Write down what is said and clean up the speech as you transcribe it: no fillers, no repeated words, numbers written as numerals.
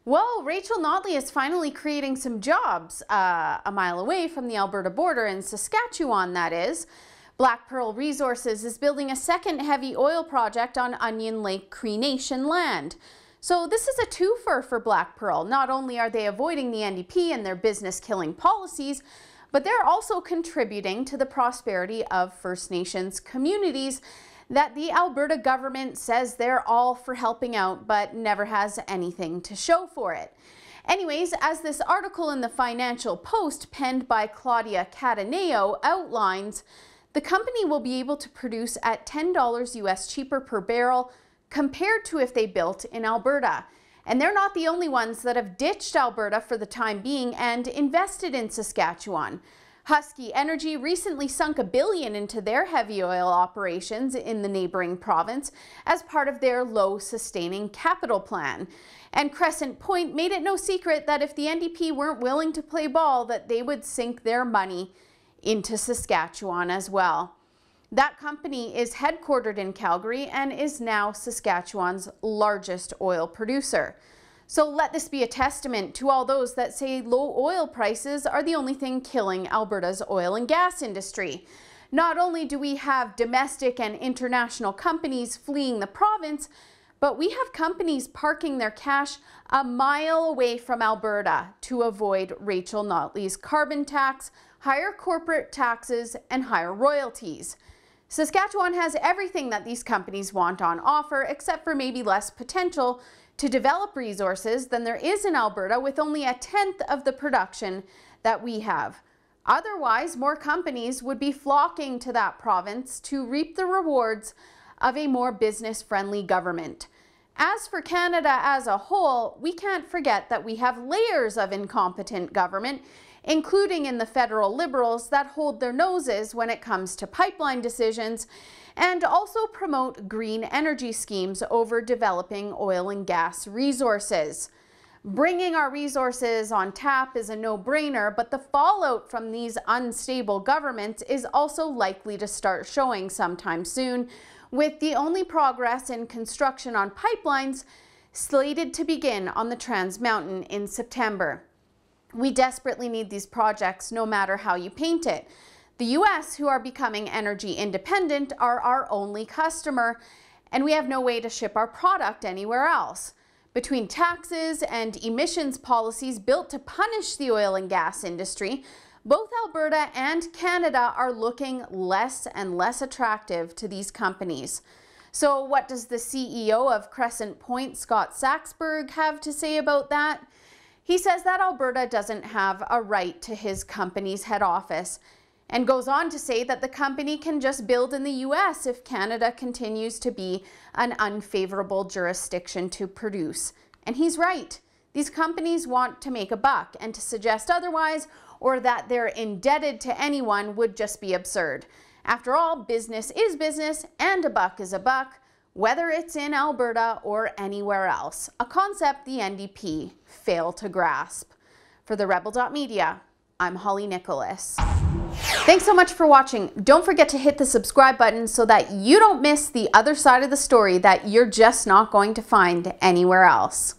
Well, Rachel Notley is finally creating some jobs a mile away from the Alberta border in Saskatchewan, that is. Black Pearl Resources is building a second heavy oil project on Onion Lake Cree Nation land. So this is a twofer for Black Pearl. Not only are they avoiding the NDP and their business-killing policies, but they're also contributing to the prosperity of First Nations communities that the Alberta government says they're all for helping out, but never has anything to show for it. Anyways, as this article in the Financial Post penned by Claudia Cataneo outlines, the company will be able to produce at $10 US cheaper per barrel compared to if they built in Alberta. And they're not the only ones that have ditched Alberta for the time being and invested in Saskatchewan. Husky Energy recently sunk $1 billion into their heavy oil operations in the neighboring province as part of their low sustaining capital plan. And Crescent Point made it no secret that if the NDP weren't willing to play ball, that they would sink their money into Saskatchewan as well. That company is headquartered in Calgary and is now Saskatchewan's largest oil producer. So let this be a testament to all those that say low oil prices are the only thing killing Alberta's oil and gas industry. Not only do we have domestic and international companies fleeing the province, but we have companies parking their cash a mile away from Alberta to avoid Rachel Notley's carbon tax, higher corporate taxes, and higher royalties. Saskatchewan has everything that these companies want on offer, except for maybe less potential to develop resources than there is in Alberta, with only 1/10 of the production that we have. Otherwise, more companies would be flocking to that province to reap the rewards of a more business-friendly government. As for Canada as a whole, we can't forget that we have layers of incompetent government, including in the federal Liberals that hold their noses when it comes to pipeline decisions and also promote green energy schemes over developing oil and gas resources. Bringing our resources on tap is a no-brainer, but the fallout from these unstable governments is also likely to start showing sometime soon, with the only progress in construction on pipelines slated to begin on the Trans Mountain in September. We desperately need these projects no matter how you paint it. The US, who are becoming energy independent, are our only customer, and we have no way to ship our product anywhere else. Between taxes and emissions policies built to punish the oil and gas industry, both Alberta and Canada are looking less and less attractive to these companies. So what does the CEO of Crescent Point, Scott Saxberg, have to say about that? He says that Alberta doesn't have a right to his company's head office, and goes on to say that the company can just build in the US if Canada continues to be an unfavorable jurisdiction to produce. And he's right. These companies want to make a buck, and to suggest otherwise or that they're indebted to anyone would just be absurd. After all, business is business and a buck is a buck, whether it's in Alberta or anywhere else, a concept the NDP failed to grasp. For the Rebel.media, I'm Holly Nicholas. Thanks so much for watching. Don't forget to hit the subscribe button so that you don't miss the other side of the story that you're just not going to find anywhere else.